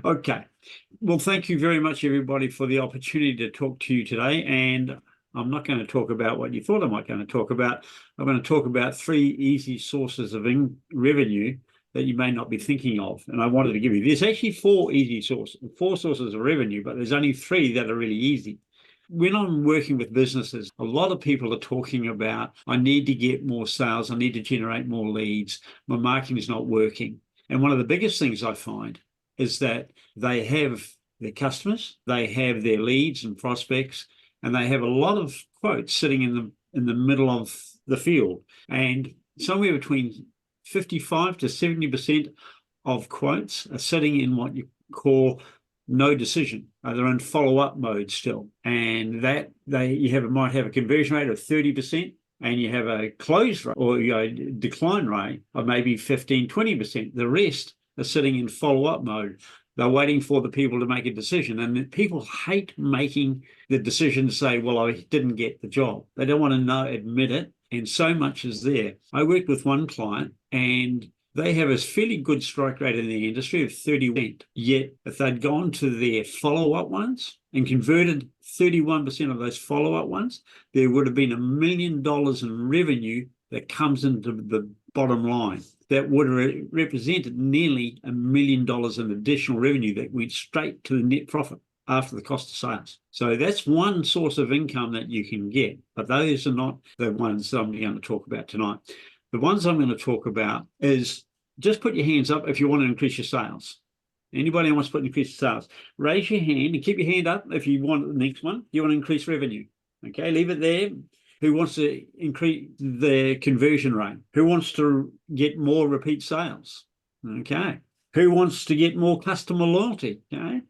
Okay. Well, thank you very much, everybody, for the opportunity to talk to you today. And I'm not going to talk about what you thought I might going to talk about. I'm going to talk about 3 easy sources of revenue that you may not be thinking of. And I wanted to give you, there's actually 4 sources of revenue, but there's only 3 that are really easy. When I'm working with businesses, a lot of people are talking about, I need to get more sales, I need to generate more leads, my marketing is not working. And one of the biggest things I find is that they have their customers, they have their leads and prospects, and they have a lot of quotes sitting in the middle of the field. And somewhere between 55 to 70% of quotes are sitting in what you call no decision. They're in follow-up mode still. And that might have a conversion rate of 30%, and you have a close rate or decline rate of maybe 15, 20%. The rest are sitting in follow-up mode. They're waiting for the people to make a decision. And people hate making the decision to say, well, I didn't get the job. They don't want to admit it. And so much is there. I worked with one client, and they have a fairly good strike rate in the industry of 30%. Yet, if they'd gone to their follow-up ones and converted 31% of those follow-up ones, there would have been $1 million in revenue that comes into the bottom line. That would have represented nearly $1 million in additional revenue that went straight to the net profit after the cost of sales. So that's one source of income that you can get, but those are not the ones that I'm going to talk about tonight. The ones I'm going to talk about is just put your hands up if you want to increase your sales. Anybody who wants to increase your sales, raise your hand and keep your hand up if you want the next one. You want to increase revenue. Okay, leave it there. Who wants to increase their conversion rate? Who wants to get more repeat sales? Okay. Who wants to get more customer loyalty? Okay.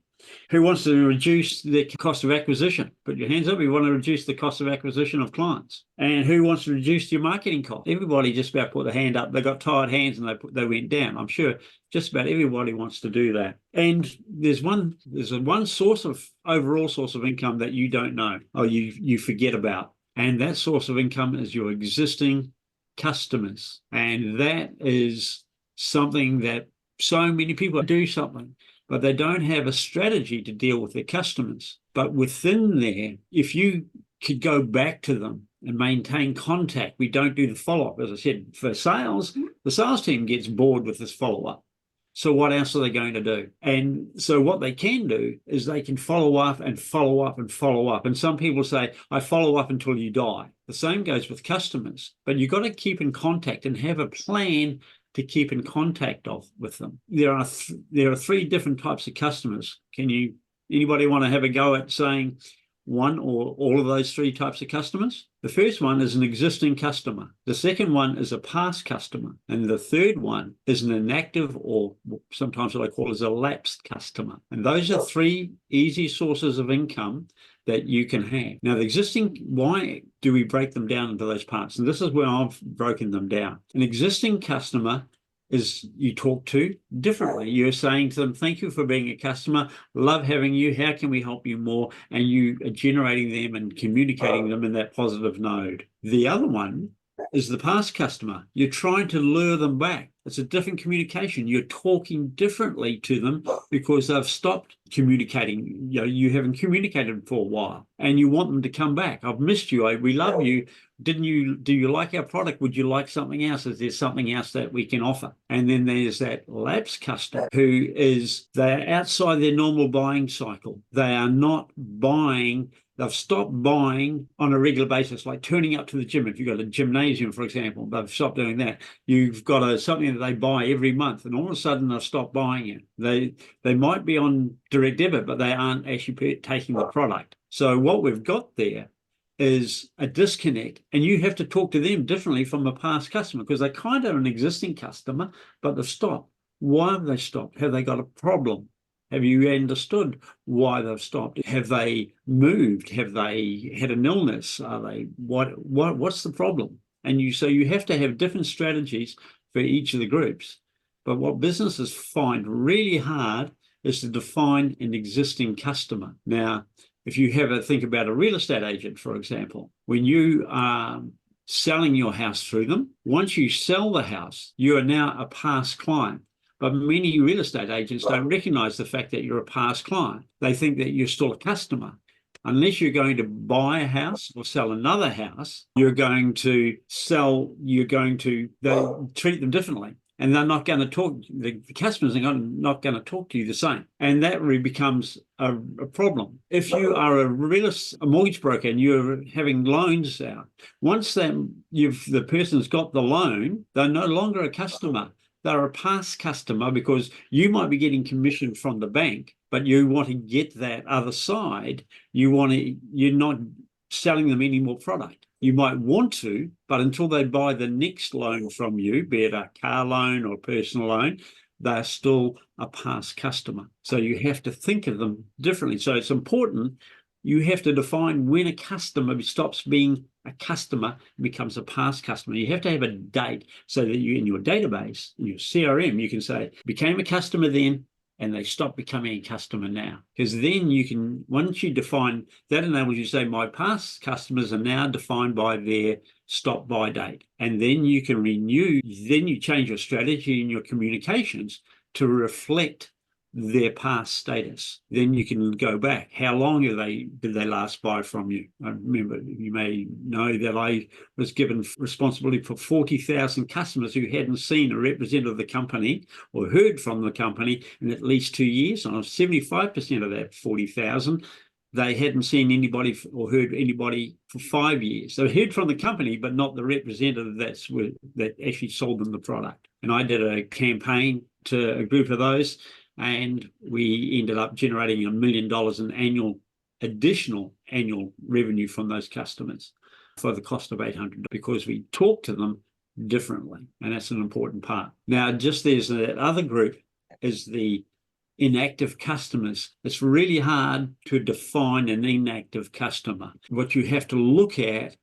Who wants to reduce the cost of acquisition? Put your hands up. You want to reduce the cost of acquisition of clients. And who wants to reduce your marketing cost? Everybody just about put their hand up. They got tired hands and they went down. I'm sure just about everybody wants to do that. And there's one overall source of income that you don't know or you forget about. And that source of income is your existing customers. And that is something that so many people do something, but they don't have a strategy to deal with their customers. But within there, if you could go back to them and maintain contact, we don't do the follow-up. As I said, for sales, the sales team gets bored with this follow-up. So what else are they going to do? And so what they can do is they can follow up and follow up and follow up. And some people say, I follow up until you die. The same goes with customers, but you've got to keep in contact and have a plan to keep in contact with them. There are 3 different types of customers. Anybody want to have a go at saying one or all of those 3 types of customers? The first one is an existing customer. The second one is a past customer. And the third one is an inactive, or sometimes what I call is a lapsed customer. And those are 3 easy sources of income that you can have. Now, why do we break them down into those parts? And this is where I've broken them down. An existing customer is you talk to differently. You're saying to them, thank you for being a customer, love having you, how can we help you more? And you are generating them and communicating them in that positive node. The other one is the past customer. You're trying to lure them back. It's a different communication. You're talking differently to them because they've stopped communicating. You haven't communicated for a while, and you want them to come back. I've missed you. We love you. Do you like our product? Would you like something else? Is there something else that we can offer? And then there's that lapsed customer they're outside their normal buying cycle. They are not buying. They've stopped buying on a regular basis, like turning up to the gym. If you've got a gymnasium, for example, they've stopped doing that. You've got something that they buy every month, and all of a sudden they've stopped buying it. They might be on direct debit, but they aren't actually taking the product. So what we've got there is a disconnect, and you have to talk to them differently from a past customer because they're kind of an existing customer, but they've stopped. Why have they stopped? Have they got a problem? Have you understood why they've stopped? Have they moved? Have they had an illness? What's the problem? And so you have to have different strategies for each of the groups. But what businesses find really hard is to define an existing customer. Now, if you think about a real estate agent, for example, when you are selling your house through them, once you sell the house, you are now a past client. But many real estate agents don't recognize the fact that you're a past client. They think that you're still a customer. Unless you're going to buy a house or sell another house, they treat them differently. And they're not going to talk, the customers are not going to talk to you the same. And that really becomes a problem. If you are a mortgage broker and you're having loans out, once the person's got the loan, they're no longer a customer. They're a past customer because you might be getting commission from the bank, but you want to get that other side. You're not selling them any more product. You might want to, but until they buy the next loan from you, be it a car loan or a personal loan, they're still a past customer. So you have to think of them differently. So it's important. You have to define when a customer stops being a customer and becomes a past customer. You have to have a date so that you, in your database, in your CRM, you can say, became a customer then, and they stop becoming a customer now. Because then you can, once you define, that enables you to say, my past customers are now defined by their stop by date. And then you can renew, then you change your strategy and your communications to reflect their past status. Then you can go back. How long did they last buy from you? I remember, you may know that I was given responsibility for 40,000 customers who hadn't seen a representative of the company or heard from the company in at least 2 years. And 75% of that 40,000, they hadn't seen anybody or heard anybody for 5 years. So they heard from the company, but not the representative that actually sold them the product. And I did a campaign to a group of those, and we ended up generating $1 million in additional annual revenue from those customers for the cost of $800 because we talk to them differently, and that's an important part. Now, just there's that other group is the inactive customers. It's really hard to define an inactive customer. What you have to look at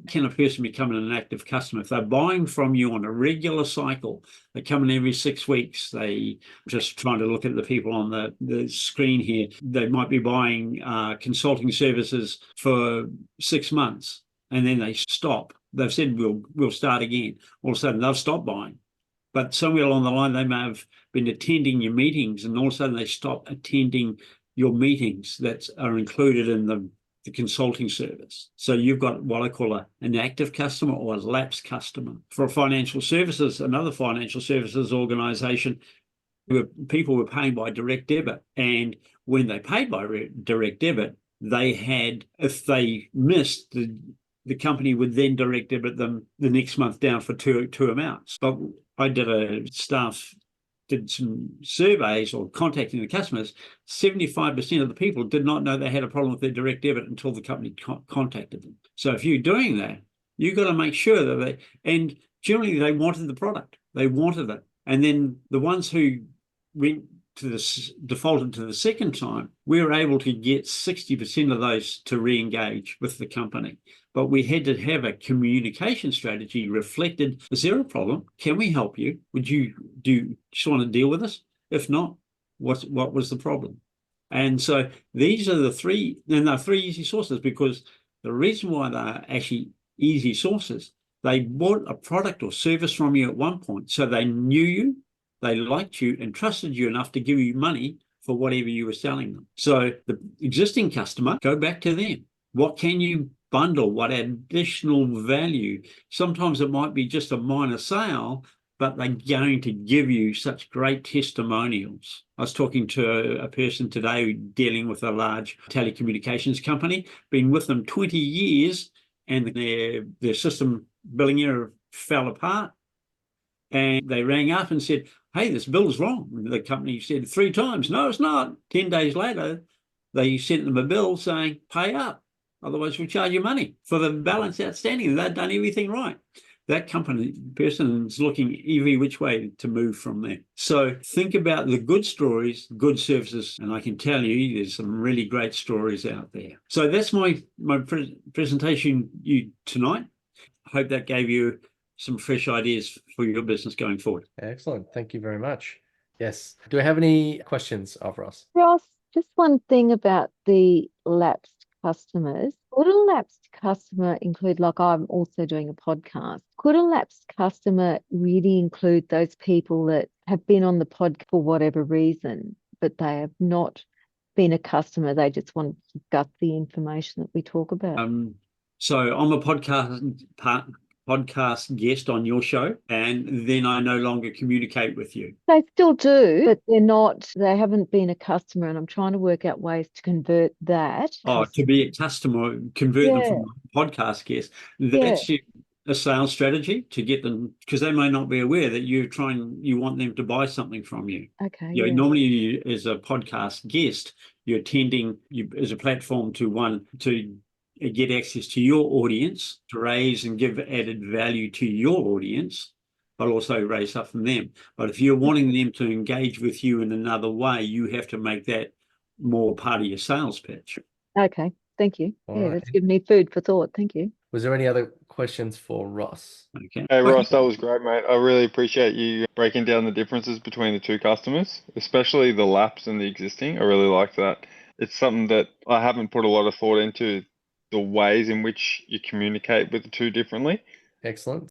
can a person become an inactive customer? If they're buying from you on a regular cycle, they come in every 6 weeks, they just trying to look at the people on the screen here, they might be buying consulting services for 6 months and then they stop. They've said, we'll start again. All of a sudden they've stopped buying. But somewhere along the line, they may have been attending your meetings and all of a sudden they stop attending your meetings that are included in the consulting service. So you've got what I call an active customer or a lapsed customer. For financial services, another financial services organization, people were paying by direct debit. And when they paid by direct debit, they had, if they missed, the company would then direct debit them the next month down for two amounts. But I did some surveys or contacting the customers. 75% of the people did not know they had a problem with their direct debit until the company contacted them. So if you're doing that, you've got to make sure that and generally they wanted the product. They wanted it. And then the ones who went to defaulted to the second time, we were able to get 60% of those to re-engage with the company. But we had to have a communication strategy reflected. Is there a problem? Can we help you? Do you just want to deal with us? If not, what was the problem? And so these are the three, and they're three easy sources, because the reason why they're actually easy sources, they bought a product or service from you at one point. So they knew you, they liked you and trusted you enough to give you money for whatever you were selling them. So the existing customer, go back to them. What can you bundle? What additional value? Sometimes it might be just a minor sale, but they're going to give you such great testimonials. I was talking to a person today dealing with a large telecommunications company, been with them 20 years, and their system billing error fell apart. And they rang up and said, hey, this bill's wrong. And the company said 3 times, no, it's not. 10 days later, they sent them a bill saying, pay up. Otherwise, we'll charge you money for the balance outstanding. They've done everything right. That person is looking every which way to move from there. So think about the good stories, good services, and I can tell you there's some really great stories out there. So that's my presentation tonight. I hope that gave you some fresh ideas for your business going forward. Excellent. Thank you very much. Yes. Do I have any questions of Ross? Ross, just one thing about the lapsed customers, could a lapsed customer include, like I'm also doing a podcast, could a lapsed customer really include those people that have been on the pod for whatever reason, but they have not been a customer, they just want to gut the information that we talk about? So I'm a podcast guest on your show, and then I no longer communicate with you. They still do, but they haven't been a customer, and I'm trying to work out ways to convert that. To be a customer, convert them from a podcast guest. That's a sales strategy to get them, because they may not be aware that you want them to buy something from you. Okay. Normally you, as a podcast guest, you're attending as a platform to get access to your audience, to raise and give added value to your audience, but also raise stuff from them. But if you're wanting them to engage with you in another way, you have to make that more part of your sales pitch. Okay, thank you. All Yeah, right. that's given me food for thought. Thank you. Was there any other questions for Ross? Okay. Hey Ross, that was great, mate. I really appreciate you breaking down the differences between the two customers, especially the lapse and the existing. I really like that. It's something that I haven't put a lot of thought into, the ways in which you communicate with the two differently. Excellent.